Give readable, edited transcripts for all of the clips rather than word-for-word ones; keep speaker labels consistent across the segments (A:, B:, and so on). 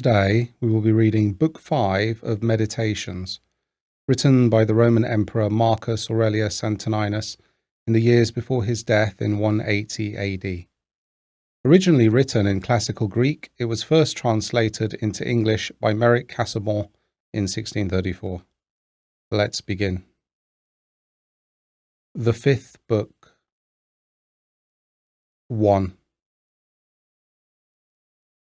A: Today we will be reading Book 5 of Meditations, written by the Roman Emperor Marcus Aurelius Antoninus in the years before his death in 180 AD. Originally written in classical Greek, it was first translated into English by Meric Casaubon in 1634. Let's begin. The Fifth Book. 1.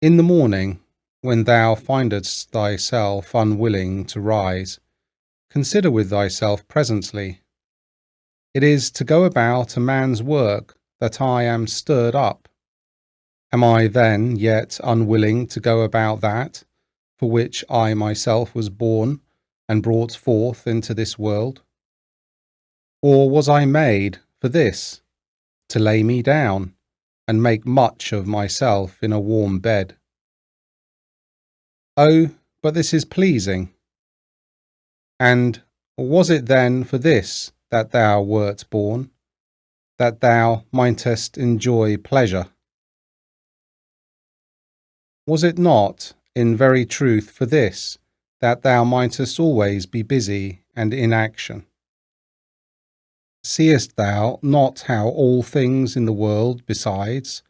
A: In the morning, when thou findest thyself unwilling to rise, consider with thyself presently. It is to go about a man's work that I am stirred up. Am I then yet unwilling to go about that for which I myself was born and brought forth into this world? Or was I made for this, to lay me down and make much of myself in a warm bed? Oh, but this is pleasing. And was it then for this that thou wert born, that thou mightest enjoy pleasure? Was it not, in very truth, for this that thou mightest always be busy and in action? Seest thou not how all things in the world besides,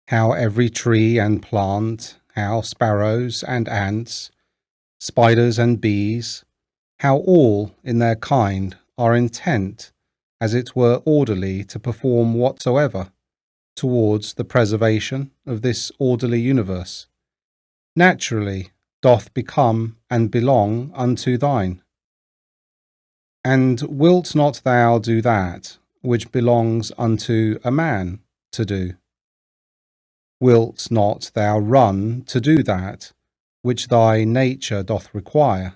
A: how every tree and plant, how sparrows and ants, spiders and bees, how all in their kind are intent, as it were orderly, to perform whatsoever towards the preservation of this orderly universe, naturally doth become and belong unto thine? And wilt not thou do that which belongs unto a man to do? Wilt not thou run to do that which thy nature doth require?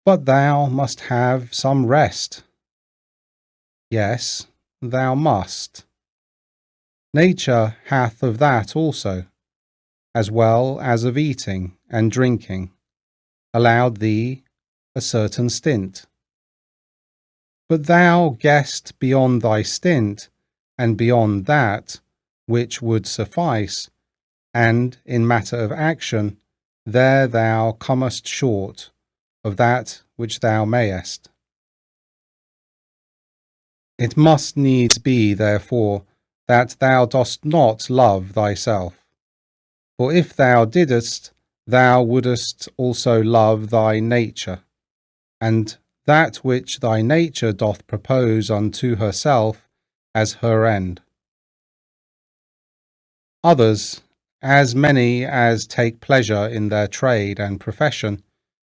A: But thou must have some rest. Yes, thou must. Nature hath of that also, as well as of eating and drinking, allowed thee a certain stint. But thou gest beyond thy stint, and beyond that which would suffice, and in matter of action, there thou comest short of that which thou mayest. It must needs be, therefore, that thou dost not love thyself. For if thou didst, thou wouldest also love thy nature, and that which thy nature doth propose unto herself as her end. Others, as many as take pleasure in their trade and profession,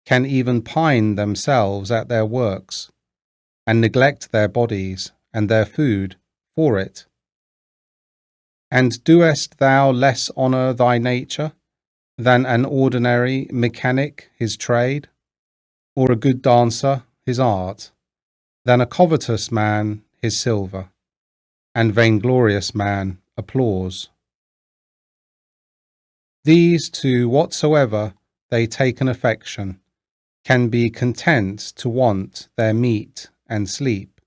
A: can even pine themselves at their works, and neglect their bodies and their food for it. And doest thou less honour thy nature than an ordinary mechanic his trade, or a good dancer his art, than a covetous man his silver, and vainglorious man applause? These to whatsoever they take an affection can be content to want their meat and sleep,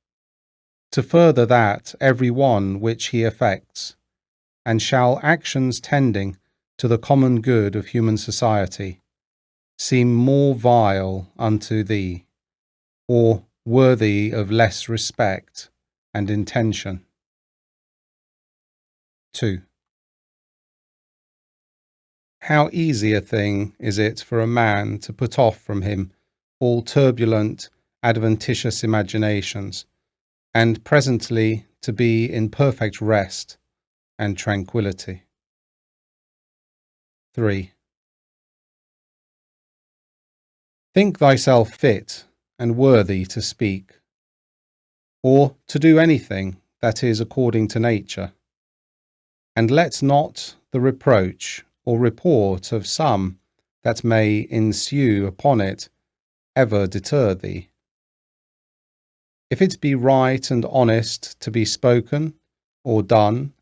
A: to further that every one which he affects, and shall actions tending to the common good of human society seem more vile unto thee, or worthy of less respect and intention? 2. How easy a thing is it for a man to put off from him all turbulent, adventitious imaginations, and presently to be in perfect rest and tranquillity. 3. Think thyself fit and worthy to speak, or to do anything that is according to nature, and let not the reproach or report of some that may ensue upon it ever deter thee. If it be right and honest to be spoken or done,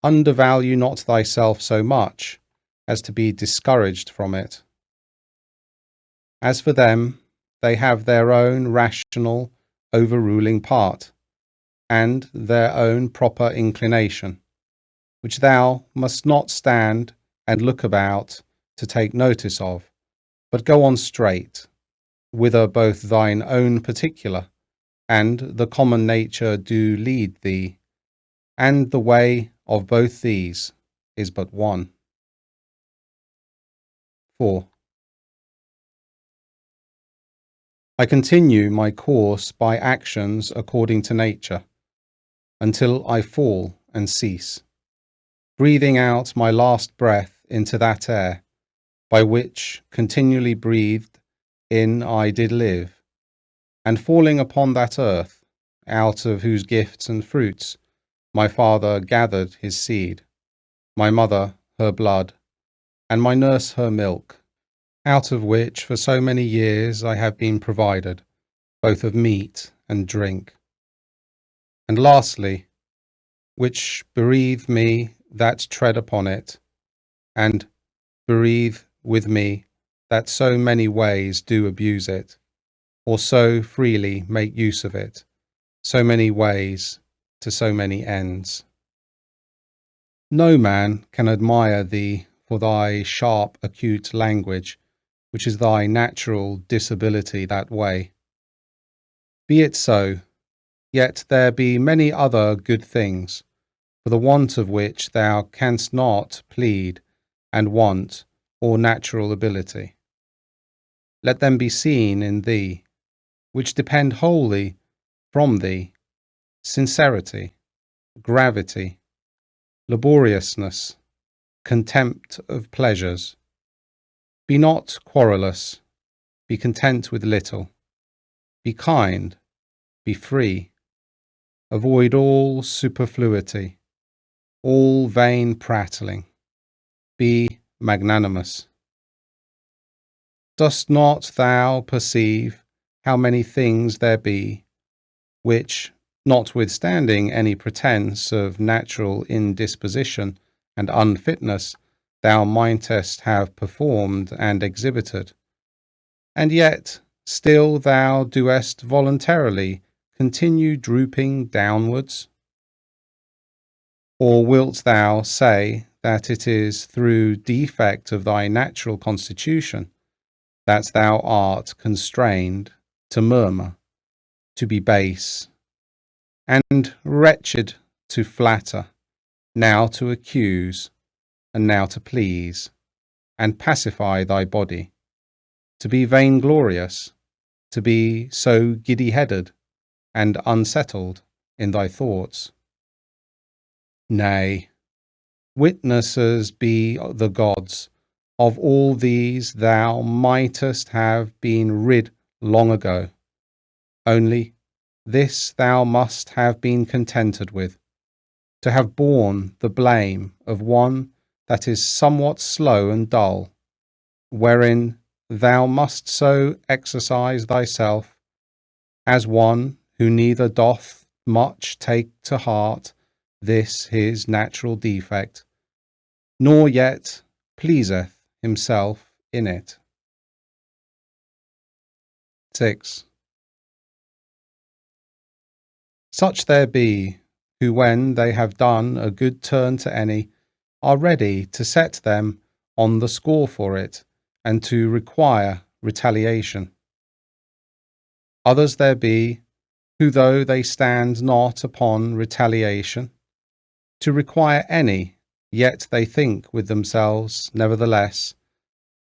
A: undervalue not thyself so much as to be discouraged from it. As for them, they have their own rational, overruling part, and their own proper inclination, which thou must not stand and look about to take notice of, but go on straight, whither both thine own particular and the common nature do lead thee, and the way of both these is but one. 4. I continue my course by actions according to nature, until I fall and cease, breathing out my last breath into that air, by which continually breathed in I did live, and falling upon that earth, out of whose gifts and fruits my father gathered his seed, my mother her blood, and my nurse her milk, out of which for so many years I have been provided, both of meat and drink. And lastly, which bereave me that tread upon it, and bereave with me that so many ways do abuse it, or so freely make use of it, so many ways to so many ends. No man can admire thee for thy sharp, acute language, which is thy natural disability that way. Be it so, yet there be many other good things, for the want of which thou canst not plead and want or natural ability. Let them be seen in thee, which depend wholly from thee: sincerity, gravity, laboriousness, contempt of pleasures. Be not querulous, be content with little, be kind, be free, avoid all superfluity, all vain prattling, be magnanimous. Dost not thou perceive how many things there be, which, notwithstanding any pretence of natural indisposition and unfitness, thou mightest have performed and exhibited, and yet still thou doest voluntarily continue drooping downwards? Or wilt thou say that it is through defect of thy natural constitution that thou art constrained to murmur, to be base, and wretched to flatter, now to accuse, and now to please, and pacify thy body, to be vainglorious, to be so giddy-headed and unsettled in thy thoughts? Nay, witnesses be the gods, of all these thou mightest have been rid long ago. Only this thou must have been contented with, to have borne the blame of one that is somewhat slow and dull, wherein thou must so exercise thyself, as one who neither doth much take to heart this his natural defect, nor yet pleaseth himself in it. 6. Such there be, who when they have done a good turn to any, are ready to set them on the score for it, and to require retaliation. Others there be, who though they stand not upon retaliation to require any, yet they think with themselves, nevertheless,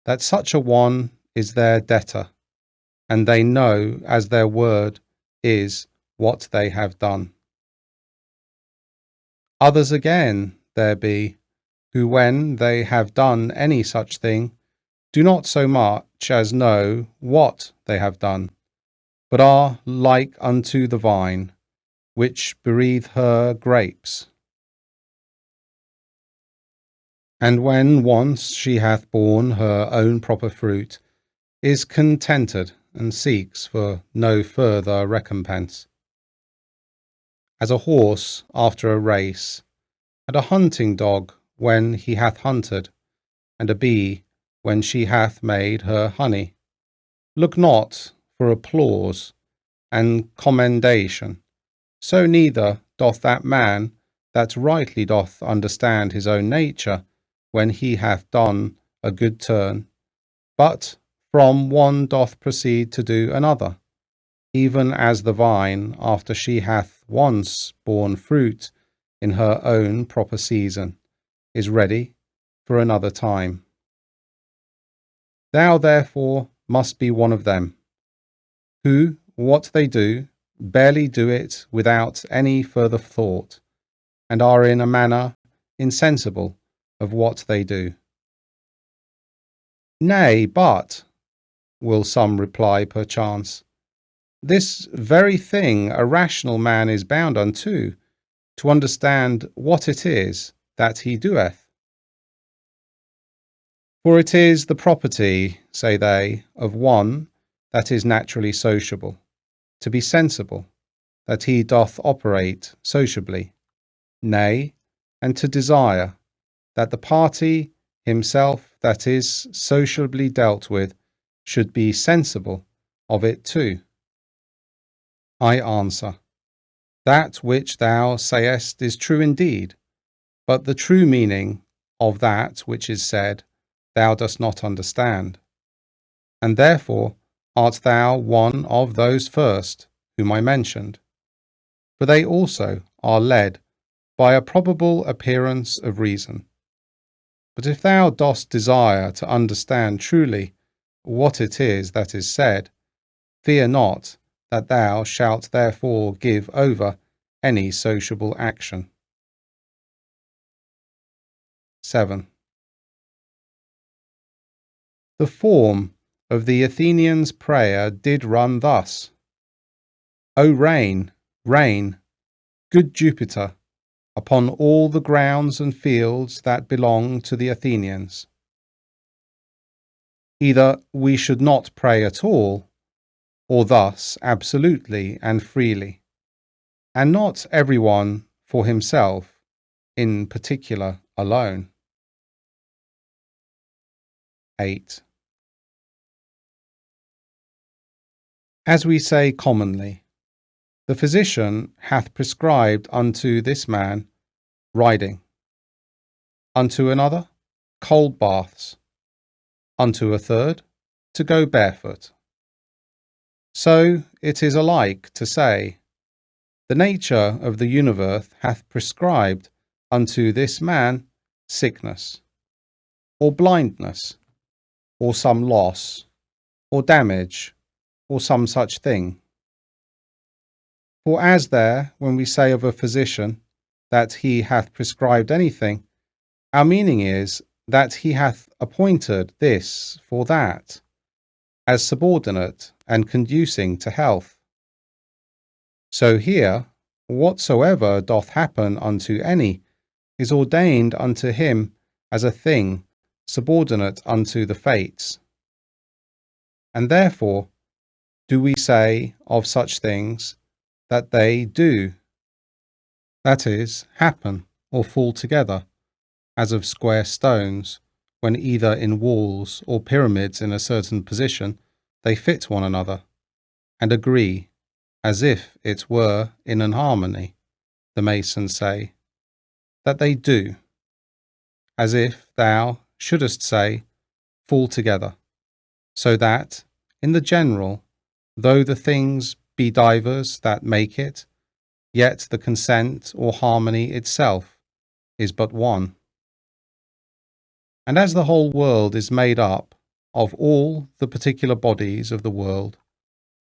A: that such a one is their debtor, and they know as their word is what they have done. Others again there be, who when they have done any such thing, do not so much as know what they have done, but are like unto the vine, which bereave her grapes. And when once she hath borne her own proper fruit, is contented, and seeks for no further recompense. As a horse after a race, and a hunting dog when he hath hunted, and a bee when she hath made her honey, look not for applause and commendation, so neither doth that man that rightly doth understand his own nature when he hath done a good turn, but from one doth proceed to do another, even as the vine, after she hath once borne fruit in her own proper season, is ready for another time. Thou therefore must be one of them, who, what they do, barely do it without any further thought, and are in a manner insensible of what they do. Nay, but, will some reply perchance, this very thing a rational man is bound unto, to understand what it is that he doeth. For it is the property, say they, of one that is naturally sociable, to be sensible, that he doth operate sociably, nay, and to desire that the party himself that is sociably dealt with should be sensible of it too. I answer, that which thou sayest is true indeed, but the true meaning of that which is said thou dost not understand, and therefore art thou one of those first whom I mentioned, for they also are led by a probable appearance of reason. But if thou dost desire to understand truly what it is that is said, fear not that thou shalt therefore give over any sociable action. 7. The form of the Athenians' prayer did run thus: O rain, rain, good Jupiter, upon all the grounds and fields that belong to the Athenians. Either we should not pray at all, or thus absolutely and freely, and not every one for himself, in particular alone. 8. As we say commonly, the physician hath prescribed unto this man riding, unto another cold baths, unto a third to go barefoot. So it is alike to say, the nature of the universe hath prescribed unto this man sickness, or blindness, or some loss, or damage, or some such thing. For as there, when we say of a physician that he hath prescribed anything, our meaning is that he hath appointed this for that, as subordinate and conducing to health. So here, whatsoever doth happen unto any is ordained unto him as a thing subordinate unto the fates. And therefore do we say of such things that they do, that is, happen or fall together, as of square stones, when either in walls or pyramids in a certain position they fit one another, and agree, as if it were in an harmony, the masons say, that they do, as if thou shouldest say, fall together, so that, in the general, though the things be divers that make it, yet the consent or harmony itself is but one. And as the whole world is made up of all the particular bodies of the world,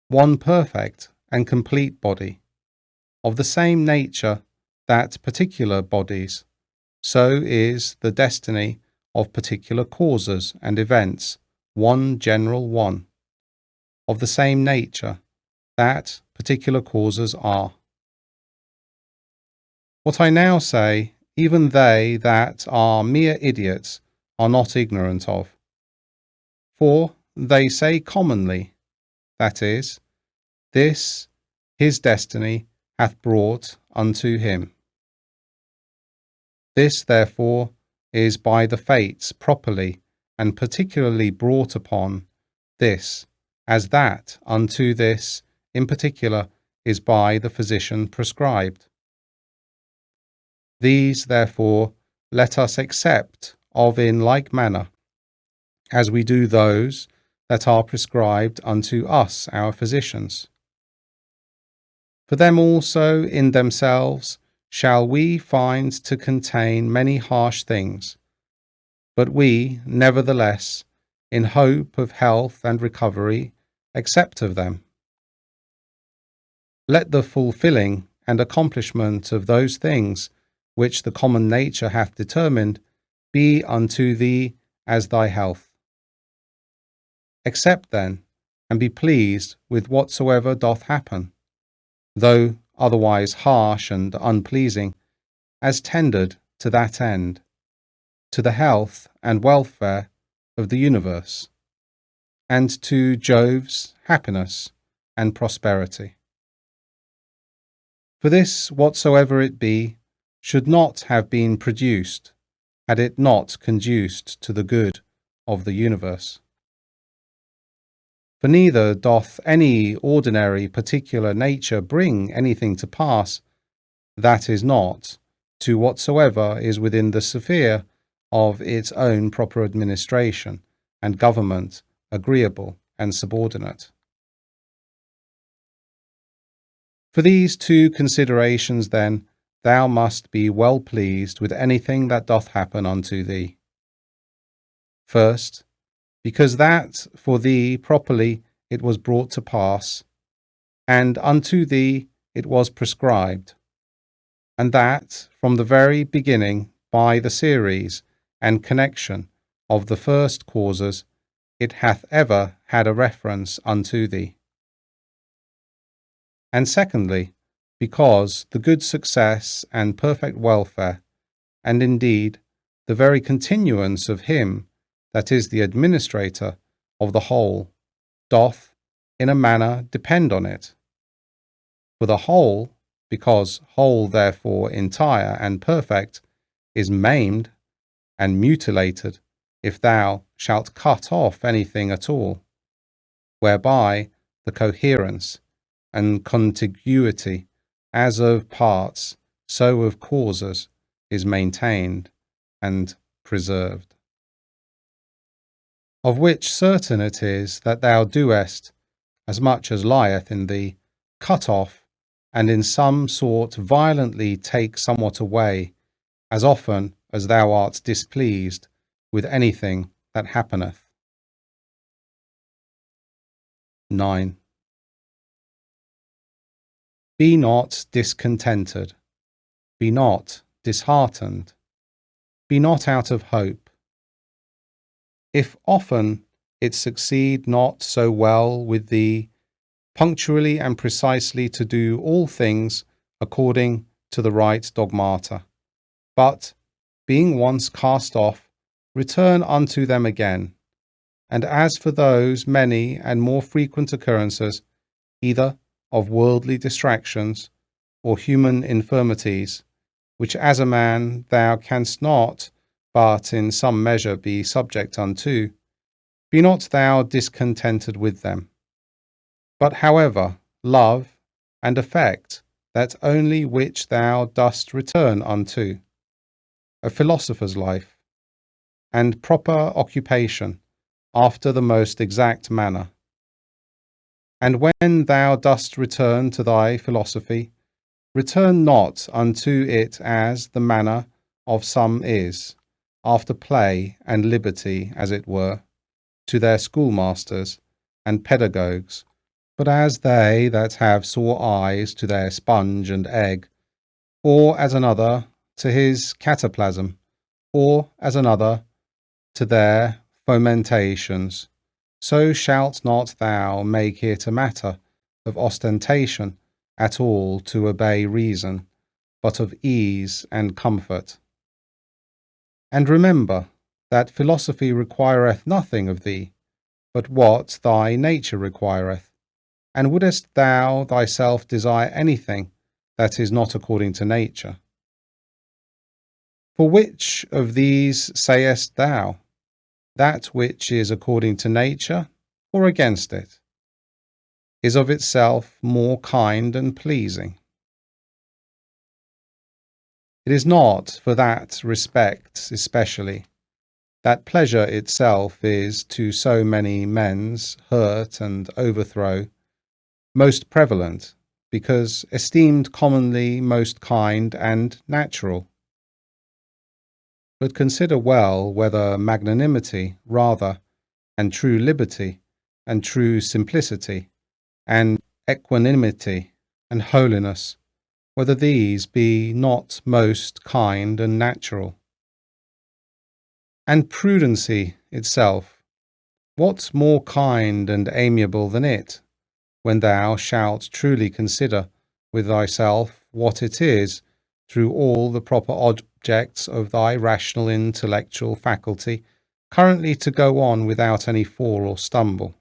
A: one perfect and complete body, of the same nature that particular bodies, so is the destiny of particular causes and events one general one, of the same nature that particular causes are. What I now say, even they that are mere idiots are not ignorant of. For they say commonly, that is, this his destiny hath brought unto him. This, therefore, is by the fates properly and particularly brought upon this, as that unto this in particular is by the physician prescribed. These, therefore, let us accept of in like manner, as we do those that are prescribed unto us our physicians. For them also in themselves shall we find to contain many harsh things, but we, nevertheless, in hope of health and recovery, accept of them. Let the fulfilling and accomplishment of those things which the common nature hath determined be unto thee as thy health. Accept then, and be pleased with whatsoever doth happen, though otherwise harsh and unpleasing, as tendered to that end, to the health and welfare of the universe, and to Jove's happiness and prosperity. For this whatsoever it be should not have been produced, had it not conduced to the good of the universe. For neither doth any ordinary particular nature bring anything to pass that is not, to whatsoever is within the sphere of its own proper administration and government, agreeable and subordinate. For these two considerations, then, thou must be well pleased with anything that doth happen unto thee. First, because that for thee properly it was brought to pass, and unto thee it was prescribed, and that from the very beginning by the series and connection of the first causes it hath ever had a reference unto thee. And secondly, because the good success and perfect welfare, and indeed the very continuance of him that is the administrator of the whole, doth in a manner depend on it. For the whole, because whole therefore entire and perfect, is maimed and mutilated if thou shalt cut off anything at all, whereby the coherence and contiguity, as of parts, so of causes, is maintained and preserved. Of which certain it is that thou doest, as much as lieth in thee, cut off, and in some sort violently take somewhat away, as often as thou art displeased with anything that happeneth. 9. Be not discontented, be not disheartened, be not out of hope. If often it succeed not so well with thee, punctually and precisely to do all things according to the right dogmata, but, being once cast off, return unto them again. And as for those many and more frequent occurrences, either of worldly distractions or human infirmities, which as a man thou canst not but in some measure be subject unto, be not thou discontented with them, but however love and affect that only which thou dost return unto, a philosopher's life, and proper occupation after the most exact manner. And when thou dost return to thy philosophy, return not unto it as the manner of some is, after play and liberty, as it were, to their schoolmasters and pedagogues, but as they that have sore eyes to their sponge and egg, or as another to his cataplasm, or as another to their fomentations, so shalt not thou make it a matter of ostentation at all to obey reason, but of ease and comfort. And remember that philosophy requireth nothing of thee, but what thy nature requireth, and wouldest thou thyself desire anything that is not according to nature? For which of these sayest thou, that which is according to nature, or against it, is of itself more kind and pleasing? It is not for that respect especially that pleasure itself is to so many men's hurt and overthrow most prevalent, because esteemed commonly most kind and natural. But consider well whether magnanimity rather, and true liberty, and true simplicity, and equanimity, and holiness, whether these be not most kind and natural. And prudency itself, what more kind and amiable than it, when thou shalt truly consider with thyself what it is, through all the proper objects of thy rational intellectual faculty, currently to go on without any fall or stumble.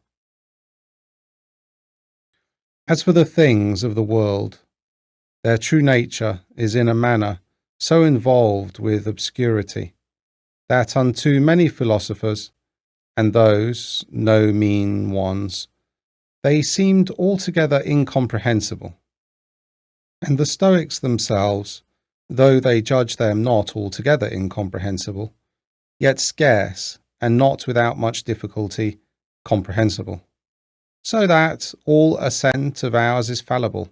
A: As for the things of the world, their true nature is in a manner so involved with obscurity, that unto many philosophers, and those no mean ones, they seemed altogether incomprehensible. And the Stoics themselves, though they judge them not altogether incomprehensible, yet scarce, and not without much difficulty, comprehensible. So that all assent of ours is fallible.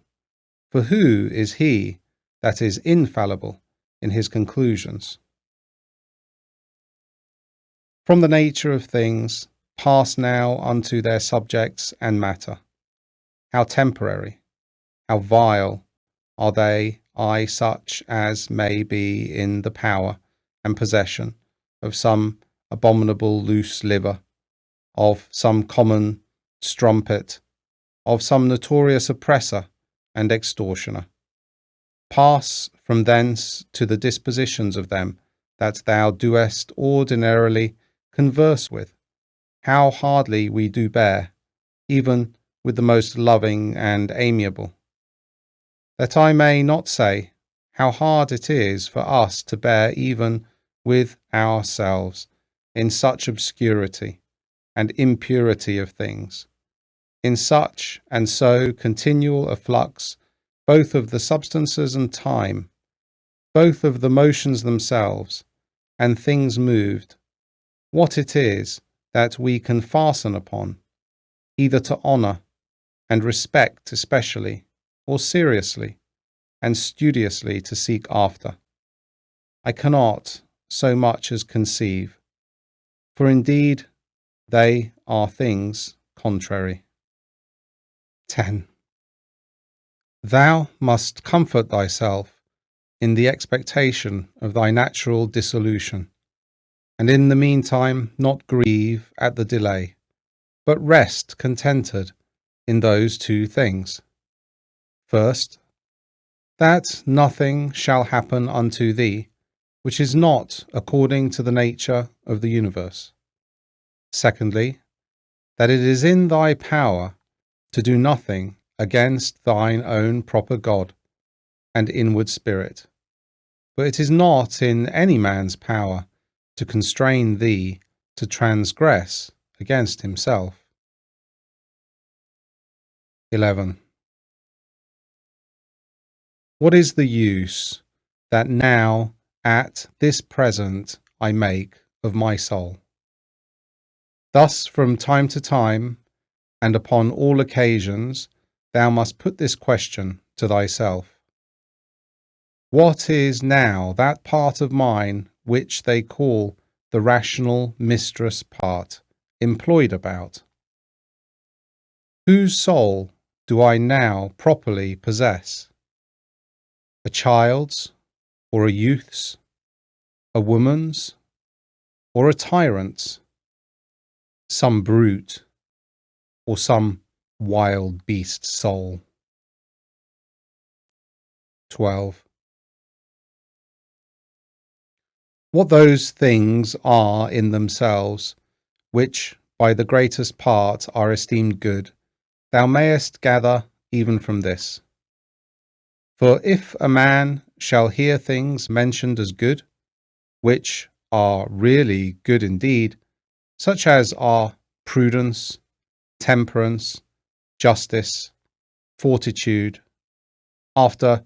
A: For who is he that is infallible in his conclusions? From the nature of things, pass now unto their subjects and matter. How temporary, how vile are they, such as may be in the power and possession of some abominable loose liver, of some common strumpet, of some notorious oppressor and extortioner. Pass from thence to the dispositions of them that thou doest ordinarily converse with. How hardly we do bear, even with the most loving and amiable. That I may not say how hard it is for us to bear even with ourselves in such obscurity and impurity of things, in such and so continual a flux both of the substances and time, both of the motions themselves and things moved, what it is that we can fasten upon, either to honour and respect especially, or seriously and studiously to seek after, I cannot so much as conceive, for indeed they are things contrary. 10. Thou must comfort thyself in the expectation of thy natural dissolution, and in the meantime not grieve at the delay, but rest contented in those two things. First, that nothing shall happen unto thee which is not according to the nature of the universe. Secondly, that it is in thy power to do nothing against thine own proper God and inward spirit, but it is not in any man's power to constrain thee to transgress against himself. 11. What is the use that now at this present I make of my soul? Thus from time to time, and upon all occasions, thou must put this question to thyself. What is now that part of mine which they call the rational mistress part employed about? Whose soul do I now properly possess? A child's, or a youth's, a woman's, or a tyrant's, some brute, or some wild beast's soul? 12. What those things are in themselves, which by the greatest part are esteemed good, thou mayest gather even from this. For if a man shall hear things mentioned as good, which are really good indeed, such as are prudence, temperance, justice, fortitude, after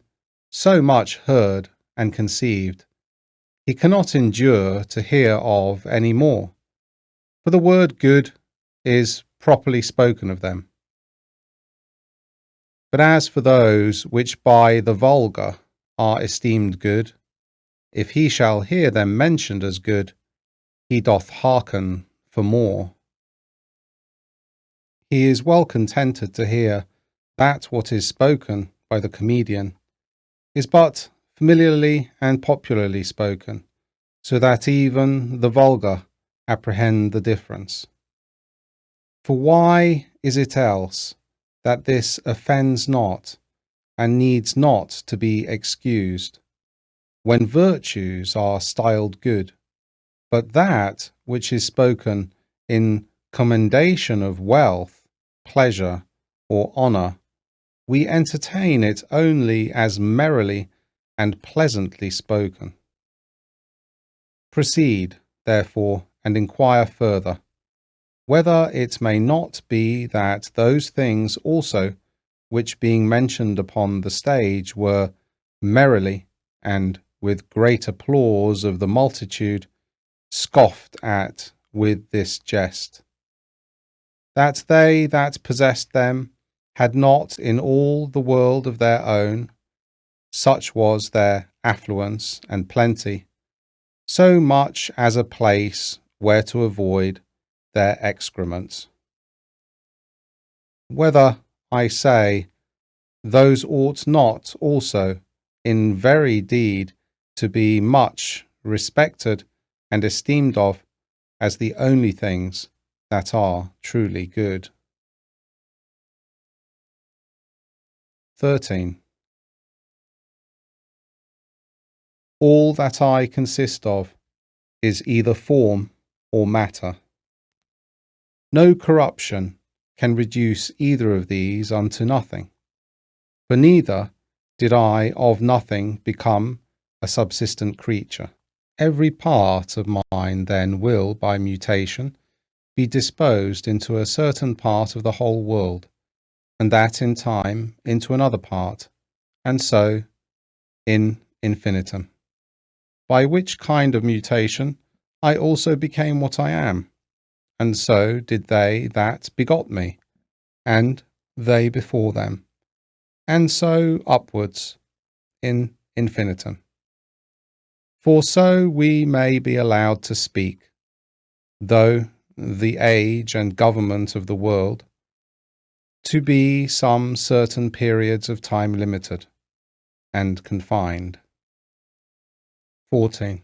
A: so much heard and conceived, he cannot endure to hear of any more, for the word good is properly spoken of them. But as for those which by the vulgar are esteemed good, if he shall hear them mentioned as good, he doth hearken for more. He is well contented to hear that what is spoken by the comedian is but familiarly and popularly spoken, so that even the vulgar apprehend the difference. For why is it else that this offends not, and needs not to be excused, when virtues are styled good, but that which is spoken in commendation of wealth, pleasure, or honour, we entertain it only as merrily and pleasantly spoken? Proceed, therefore, and inquire further, whether it may not be that those things also which being mentioned upon the stage were merrily and with great applause of the multitude scoffed at with this jest, that they that possessed them had not in all the world of their own, such was their affluence and plenty, so much as a place where to avoid their excrements. Whether, I say, those ought not also in very deed to be much respected and esteemed of as the only things that are truly good. 13. All that I consist of is either form or matter. No corruption can reduce either of these unto nothing, for neither did I of nothing become a subsistent creature. Every part of mine then will, by mutation, be disposed into a certain part of the whole world, and that in time into another part, and so in infinitum. By which kind of mutation I also became what I am, and so did they that begot me, and they before them, and so upwards in infinitum. For so we may be allowed to speak, though the age and government of the world to be some certain periods of time limited and confined. 14.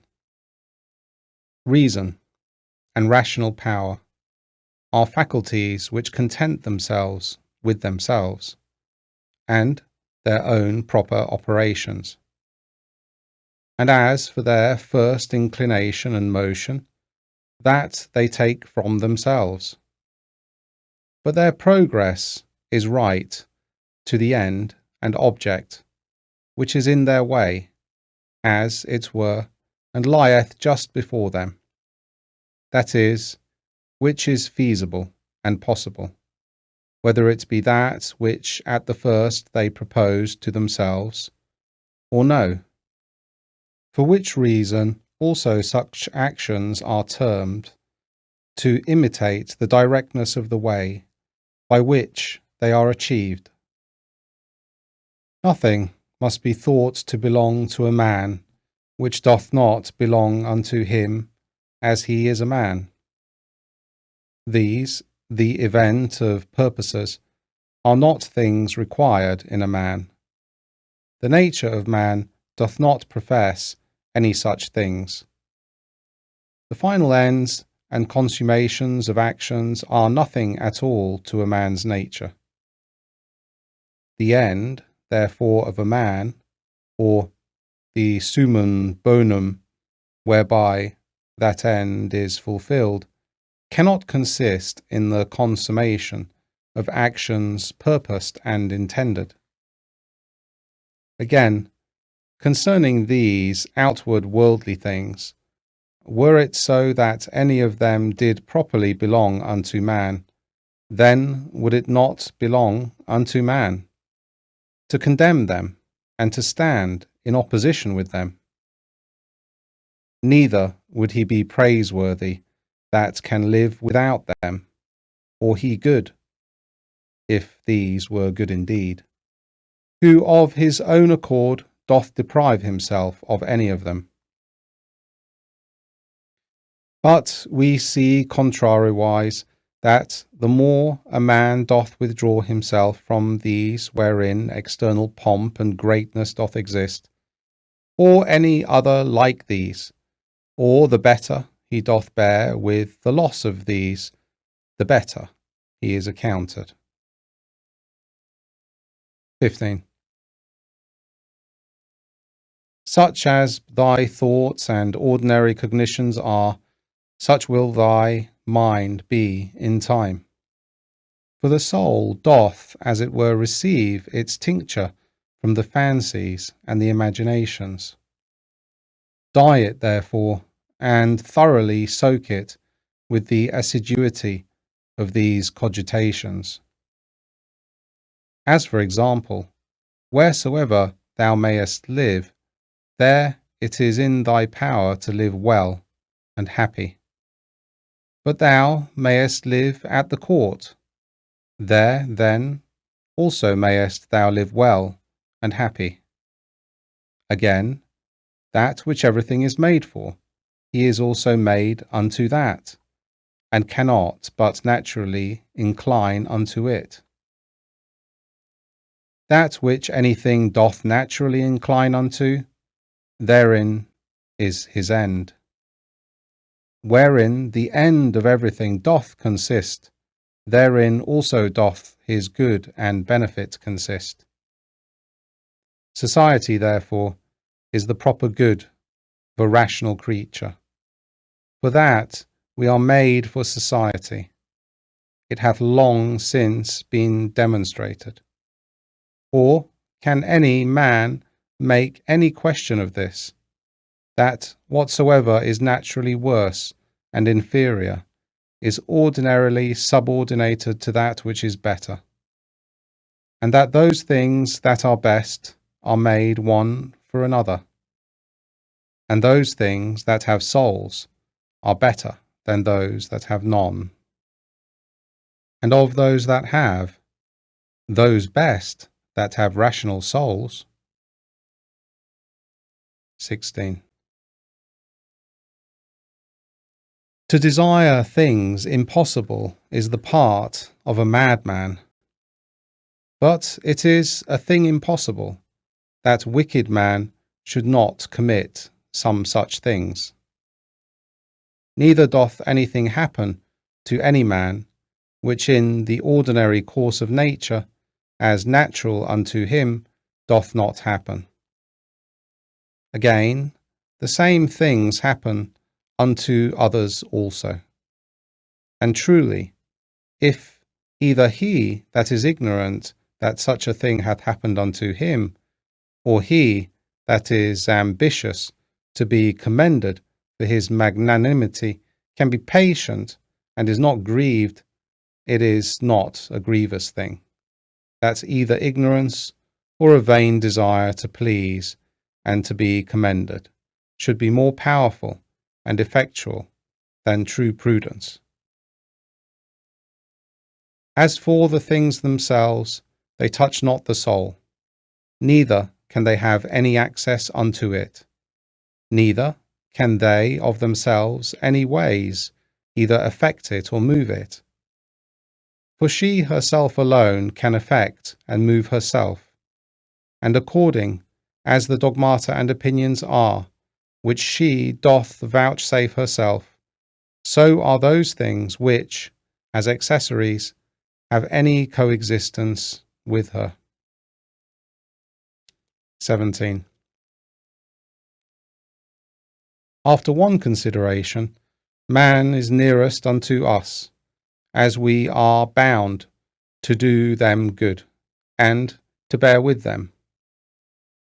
A: Reason and rational power are faculties which content themselves with themselves and their own proper operations. And as for their first inclination and motion, that they take from themselves. But their progress is right to the end and object, which is in their way, as it were, and lieth just before them. That is, which is feasible and possible, whether it be that which at the first they proposed to themselves, or no. For which reason also such actions are termed to imitate the directness of the way by which they are achieved. Nothing must be thought to belong to a man which doth not belong unto him as he is a man. These, the event of purposes, are not things required in a man. The nature of man doth not profess any such things. The final ends and consummations of actions are nothing at all to a man's nature. The end, therefore, of a man, or the summum bonum, whereby that end is fulfilled, cannot consist in the consummation of actions purposed and intended. Again, concerning these outward worldly things, were it so that any of them did properly belong unto man, then would it not belong unto man to condemn them and to stand in opposition with them. neither would he be praiseworthy that can live without them, or he good, if these were good indeed, who of his own accord doth deprive himself of any of them. But we see contrariwise that the more a man doth withdraw himself from these wherein external pomp and greatness doth exist, or any other like these, or the better he doth bear with the loss of these, the better he is accounted. 15. Such as thy thoughts and ordinary cognitions are, such will thy mind be in time. For the soul doth, as it were, receive its tincture from the fancies and the imaginations. Dye it, therefore, and thoroughly soak it with the assiduity of these cogitations. As for example, wheresoever thou mayest live, there it is in thy power to live well and happy. But thou mayest live at the court, there then also mayest thou live well and happy. Again, that which everything is made for, he is also made unto that, and cannot but naturally incline unto it. That which anything doth naturally incline unto, therein is his end. Wherein the end of everything doth consist, therein also doth his good and benefit consist. Society, therefore, is the proper good of a rational creature. For that we are made for society. It hath long since been demonstrated. Or can any man make any question of this, that whatsoever is naturally worse and inferior is ordinarily subordinated to that which is better, and that those things that are best are made one for another, and those things that have souls are better than those that have none, and of those that have, those best that have rational souls. 16. To desire things impossible is the part of a madman, but it is a thing impossible that wicked man should not commit some such things. Neither doth anything happen to any man which in the ordinary course of nature, as natural unto him, doth not happen. Again, the same things happen unto others also. And truly, if either he that is ignorant that such a thing hath happened unto him, or he that is ambitious to be commended for his magnanimity can be patient and is not grieved, it is not a grievous thing. That's either ignorance or a vain desire to please and to be commended should be more powerful and effectual than true prudence. As for the things themselves, they touch not the soul, neither can they have any access unto it, neither can they of themselves any ways either affect it or move it. For she herself alone can affect and move herself, and according as the dogmata and opinions are, which she doth vouchsafe herself, so are those things which, as accessories, have any coexistence with her. 17. After one consideration, man is nearest unto us, as we are bound to do them good, and to bear with them.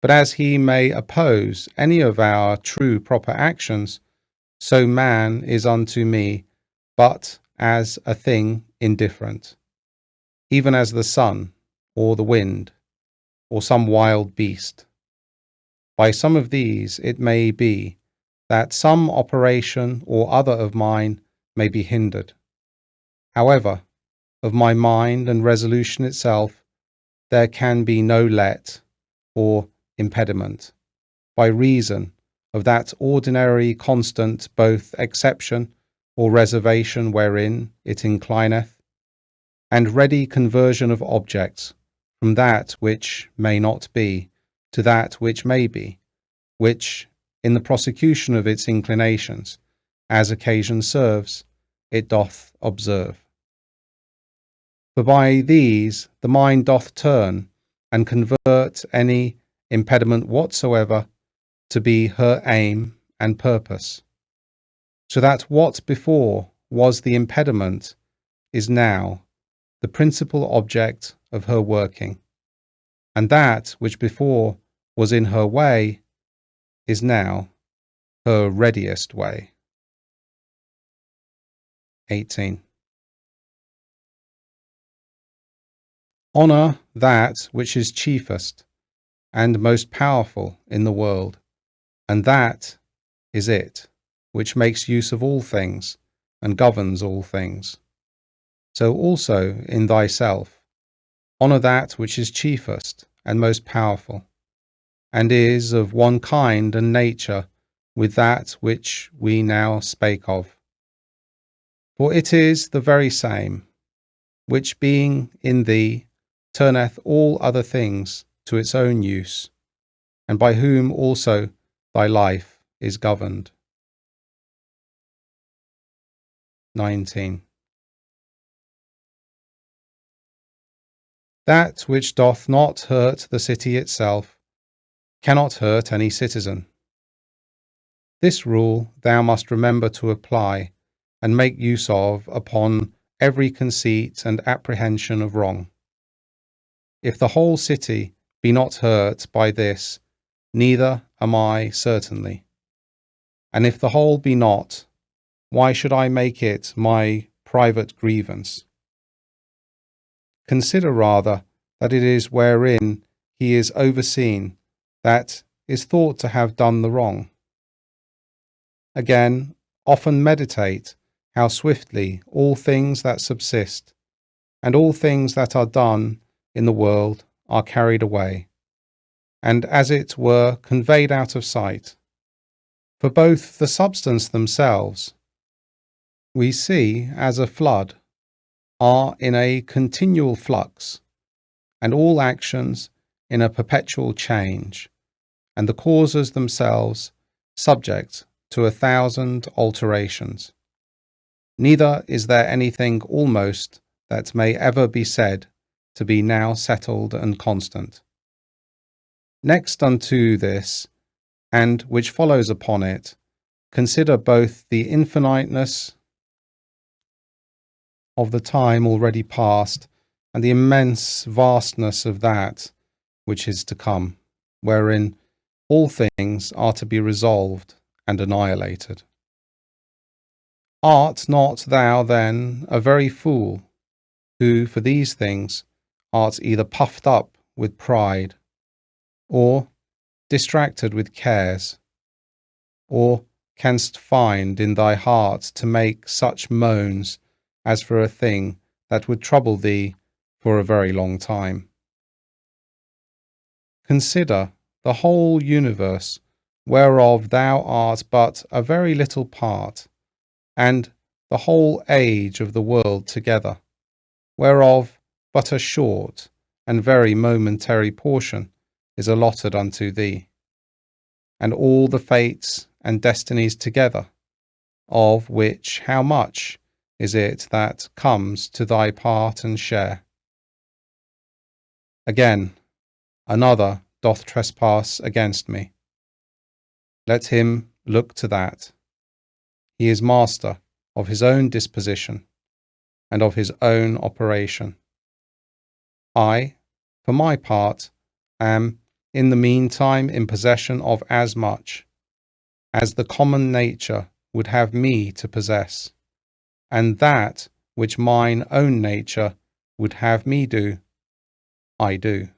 A: But as he may oppose any of our true proper actions, so man is unto me but as a thing indifferent, even as the sun, or the wind, or some wild beast. By some of these it may be that some operation or other of mine may be hindered. However, of my mind and resolution itself there can be no let or impediment, by reason of that ordinary constant both exception or reservation wherein it inclineth, and ready conversion of objects from that which may not be to that which may be, which, in the prosecution of its inclinations, as occasion serves, it doth observe. For by these the mind doth turn and convert any impediment whatsoever to be her aim and purpose, so that what before was the impediment is now the principal object of her working, and that which before was in her way is now her readiest way. 18. Honour that which is chiefest and most powerful in the world, and that is it which makes use of all things and governs all things. So also in thyself honour that which is chiefest and most powerful, and is of one kind and nature with that which we now spake of. For it is the very same, which being in thee turneth all other things to its own use, and by whom also thy life is governed. 19. That which doth not hurt the city itself cannot hurt any citizen. This rule thou must remember to apply and make use of upon every conceit and apprehension of wrong. If the whole city be not hurt by this, neither am I certainly. And if the whole be not, why should I make it my private grievance? Consider rather that it is wherein he is overseen that is thought to have done the wrong. Again, often meditate how swiftly all things that subsist and all things that are done in the world are carried away, and as it were conveyed out of sight. For both the substance themselves, we see as a flood, are in a continual flux, and all actions in a perpetual change, and the causes themselves subject to 1,000 alterations. Neither is there anything almost that may ever be said to be now settled and constant. Next unto this, and which follows upon it, consider both the infiniteness of the time already past and the immense vastness of that which is to come, wherein all things are to be resolved and annihilated. Art not thou then a very fool, who for these things art either puffed up with pride, or distracted with cares, or canst find in thy heart to make such moans as for a thing that would trouble thee for a very long time? Consider the whole universe, whereof thou art but a very little part, and the whole age of the world together, whereof but a short and very momentary portion is allotted unto thee, and all the fates and destinies together, of which how much is it that comes to thy part and share? Again, another doth trespass against me. Let him look to that. He is master of his own disposition and of his own operation. I, for my part, am in the meantime in possession of as much as the common nature would have me to possess, and that which mine own nature would have me do, I do.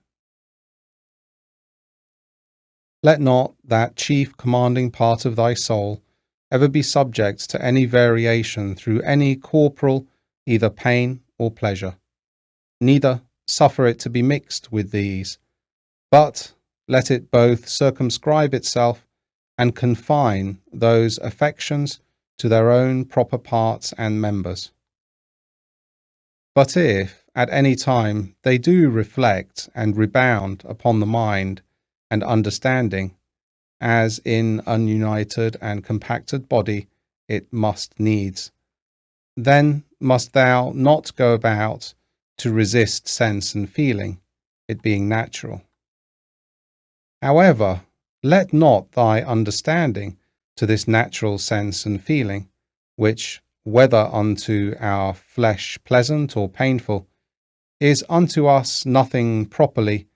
A: Let not that chief commanding part of thy soul ever be subject to any variation through any corporal, either pain or pleasure. Neither suffer it to be mixed with these, but let it both circumscribe itself and confine those affections to their own proper parts and members. But if at any time they do reflect and rebound upon the mind and understanding, as in ununited and compacted body it must needs, then must thou not go about to resist sense and feeling, it being natural. However, let not thy understanding to this natural sense and feeling, which, whether unto our flesh pleasant or painful, is unto us nothing properly,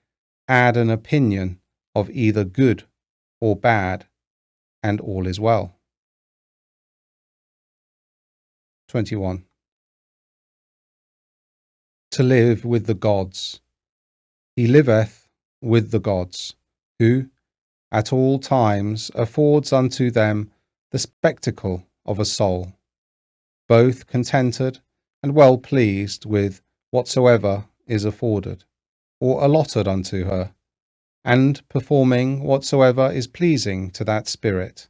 A: add an opinion of either good or bad, and all is well. 21. To live with the gods. He liveth with the gods, who at all times affords unto them the spectacle of a soul, both contented and well pleased with whatsoever is afforded, or allotted unto her, and performing whatsoever is pleasing to that spirit,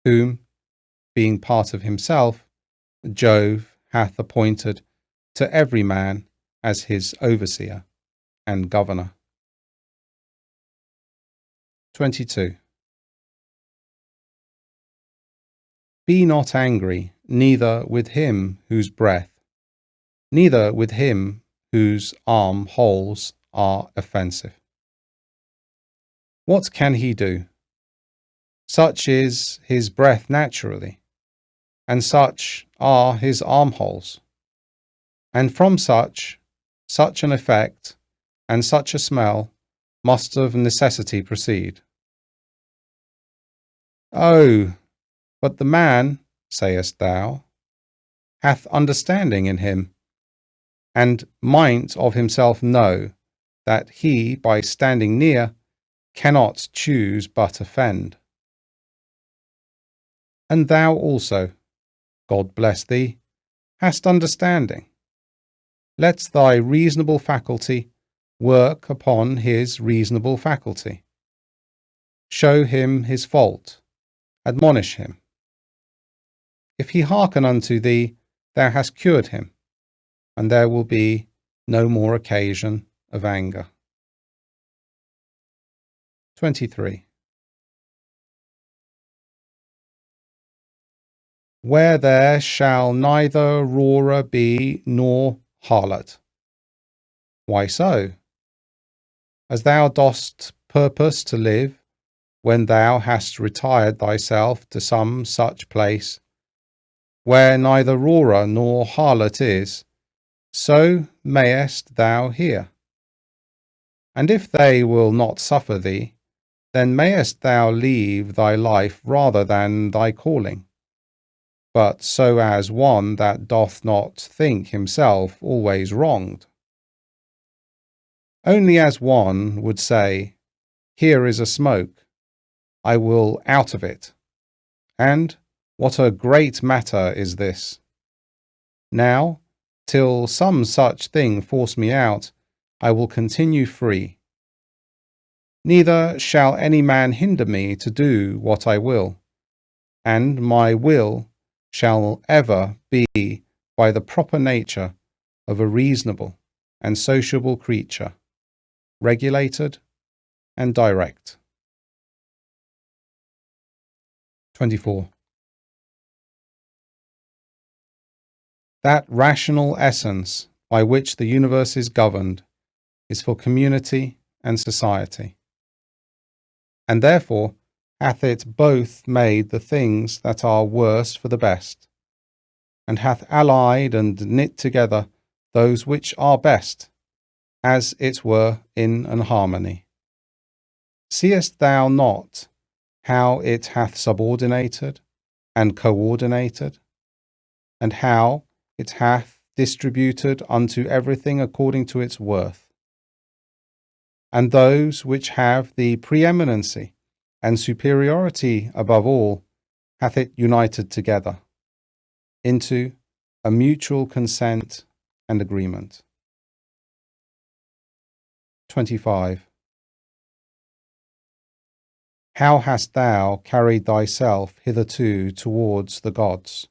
A: whom, being part of himself, Jove hath appointed to every man as his overseer and governor. 22. Be not angry, neither with him whose breath, neither with him whose arm holes are offensive. What can he do? Such is his breath naturally, and such are his armholes, and from such an effect, and such a smell must of necessity proceed. Oh, but the man, sayest thou, hath understanding in him, and might of himself know that he, by standing near, cannot choose but offend. And thou also, God bless thee, hast understanding. Let thy reasonable faculty work upon his reasonable faculty. Show him his fault, admonish him. If he hearken unto thee, thou hast cured him, and there will be no more occasion of anger. 23. Where there shall neither roarer be nor harlot. Why so? As thou dost purpose to live, when thou hast retired thyself to some such place, where neither roarer nor harlot is, so mayest thou hear. And if they will not suffer thee, then mayest thou leave thy life rather than thy calling, but so as one that doth not think himself always wronged. Only as one would say, Here is a smoke, I will out of it, and what a great matter is this. Now, till some such thing force me out, I will continue free. Neither shall any man hinder me to do what I will, and my will shall ever be by the proper nature of a reasonable and sociable creature, regulated and direct. 24. That rational essence by which the universe is governed is for community and society, and therefore hath it both made the things that are worse for the best, and hath allied and knit together those which are best, as it were in an harmony. Seest thou not how it hath subordinated and coordinated, and how it hath distributed unto everything according to its worth? And those which have the preeminency and superiority above all hath it united together into a mutual consent and agreement. 25. How hast thou carried thyself hitherto towards the gods,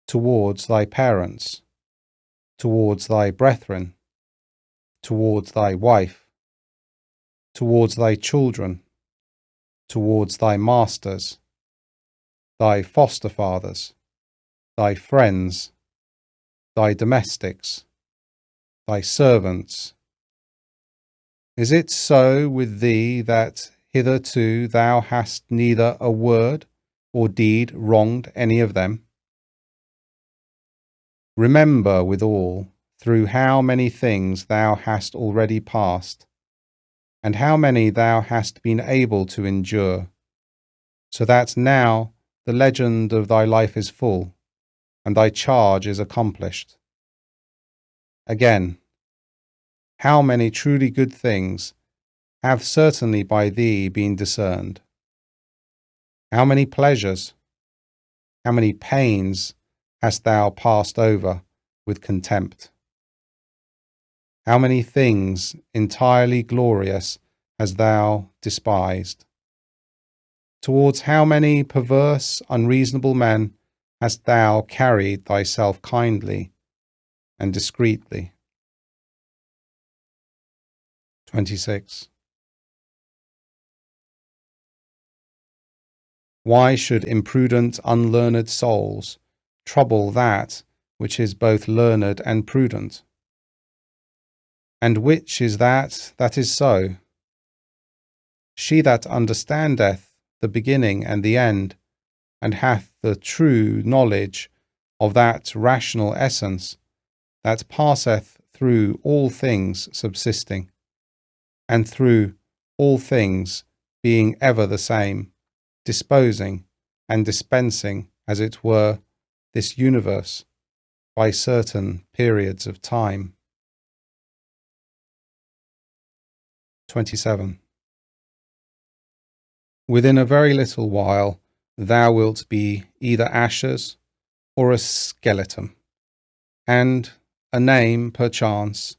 A: towards thy parents, towards thy brethren, towards thy wife, towards thy children, towards thy masters, thy foster fathers, thy friends, thy domestics, thy servants? Is it so with thee that hitherto thou hast neither a word or deed wronged any of them? Remember withal through how many things thou hast already passed, and how many thou hast been able to endure, so that now the legend of thy life is full, and thy charge is accomplished. Again, how many truly good things have certainly by thee been discerned? How many pleasures, how many pains hast thou passed over with contempt? How many things entirely glorious hast thou despised? Towards how many perverse, unreasonable men hast thou carried thyself kindly and discreetly? 26. Why should imprudent, unlearned souls trouble that which is both learned and prudent? And which is that that is so? She that understandeth the beginning and the end, and hath the true knowledge of that rational essence that passeth through all things subsisting, and through all things being ever the same, disposing and dispensing, as it were, this universe by certain periods of time. 27. Within a very little while thou wilt be either ashes or a skeleton, and a name perchance,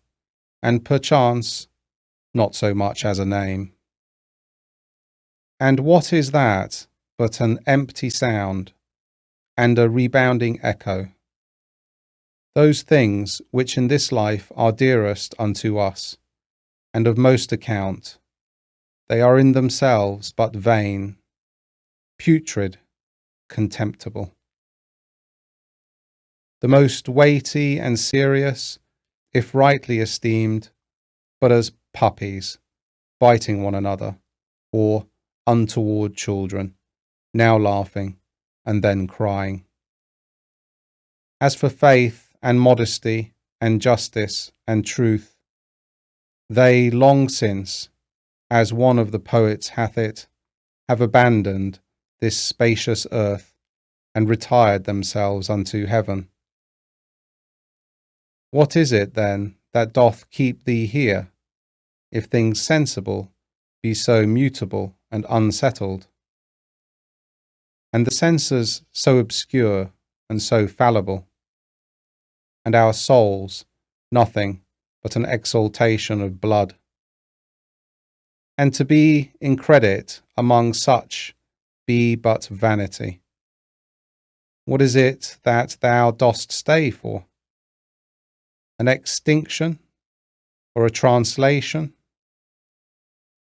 A: and perchance not so much as a name. And what is that but an empty sound and a rebounding echo? Those things which in this life are dearest unto us, and of most account, they are in themselves but vain, putrid, contemptible. The most weighty and serious, if rightly esteemed, but as puppies, biting one another, or untoward children, now laughing and then crying. As for faith and modesty and justice and truth, they long since, as one of the poets hath it, have abandoned this spacious earth and retired themselves unto heaven. What is it then that doth keep thee here, if things sensible be so mutable and unsettled, and the senses so obscure and so fallible, and our souls nothing but an exaltation of blood? And to be in credit among such be but vanity. What is it that thou dost stay for? An extinction or a translation?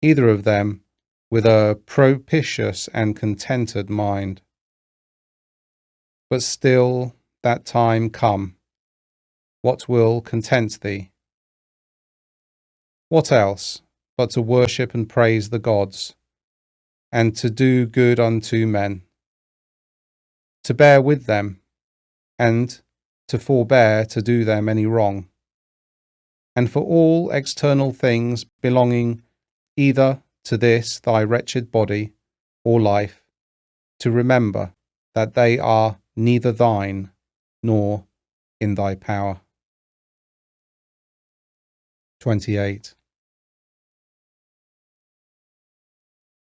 A: Either of them with a propitious and contented mind. But still that time come, what will content thee? What else but to worship and praise the gods, and to do good unto men, to bear with them, and to forbear to do them any wrong, and for all external things belonging either to this thy wretched body or life, to remember that they are neither thine nor in thy power. 28.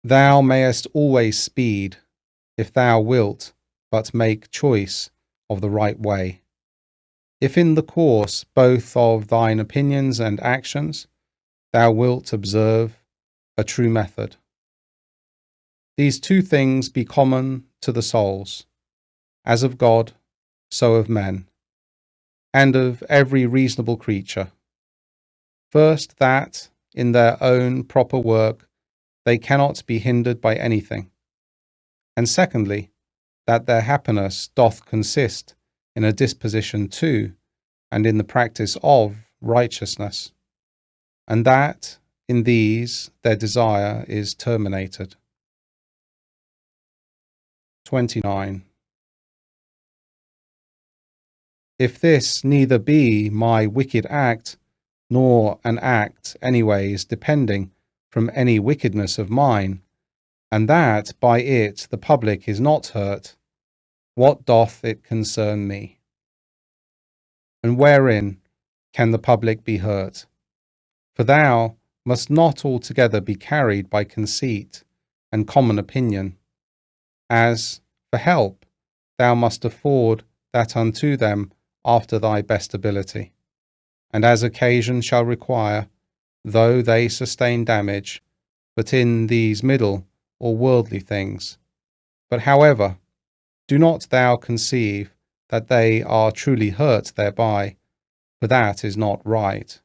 A: Thou mayest always speed, if thou wilt but make choice of the right way. If in the course both of thine opinions and actions thou wilt observe a true method. These two things be common to the souls, as of God, so of men, and of every reasonable creature. First, that, in their own proper work, they cannot be hindered by anything. And secondly, that their happiness doth consist in a disposition to, and in the practice of, righteousness, and that in these their desire is terminated. 29. If this neither be my wicked act, nor an act anyways depending from any wickedness of mine, and that by it the public is not hurt, what doth it concern me? And wherein can the public be hurt? For thou must not altogether be carried by conceit and common opinion, as, for help, thou must afford that unto them after thy best ability, and as occasion shall require, though they sustain damage, but in these middle or worldly things. But however, do not thou conceive that they are truly hurt thereby, for that is not right.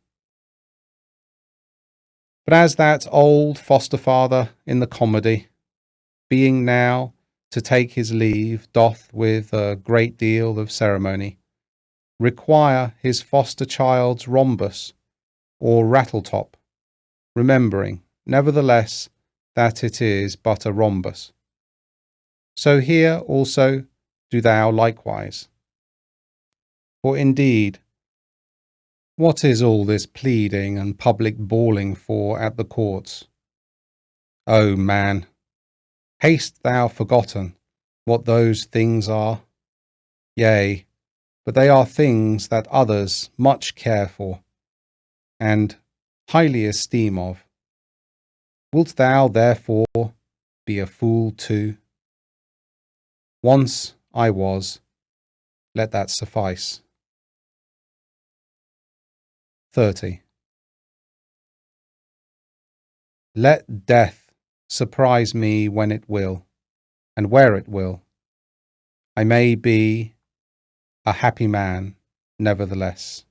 A: But as that old foster father in the comedy, being now to take his leave, doth with a great deal of ceremony require his foster child's rhombus or rattletop, remembering, nevertheless, that it is but a rhombus. So here also do thou likewise. For indeed, what is all this pleading and public bawling for at the courts? O man, hast thou forgotten what those things are? Yea, but they are things that others much care for, and highly esteem of. Wilt thou therefore be a fool too? Once I was, let that suffice. 30. Let death surprise me when it will, and where it will. I may be a happy man, nevertheless.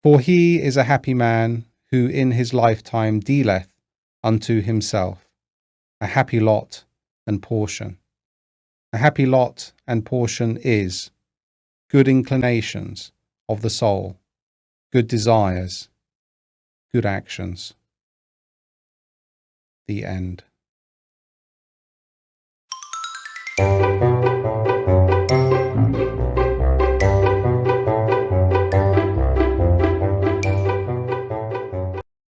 A: For he is a happy man who in his lifetime dealeth unto himself a happy lot and portion. A happy lot and portion is good inclinations of the soul, good desires, good actions. The end.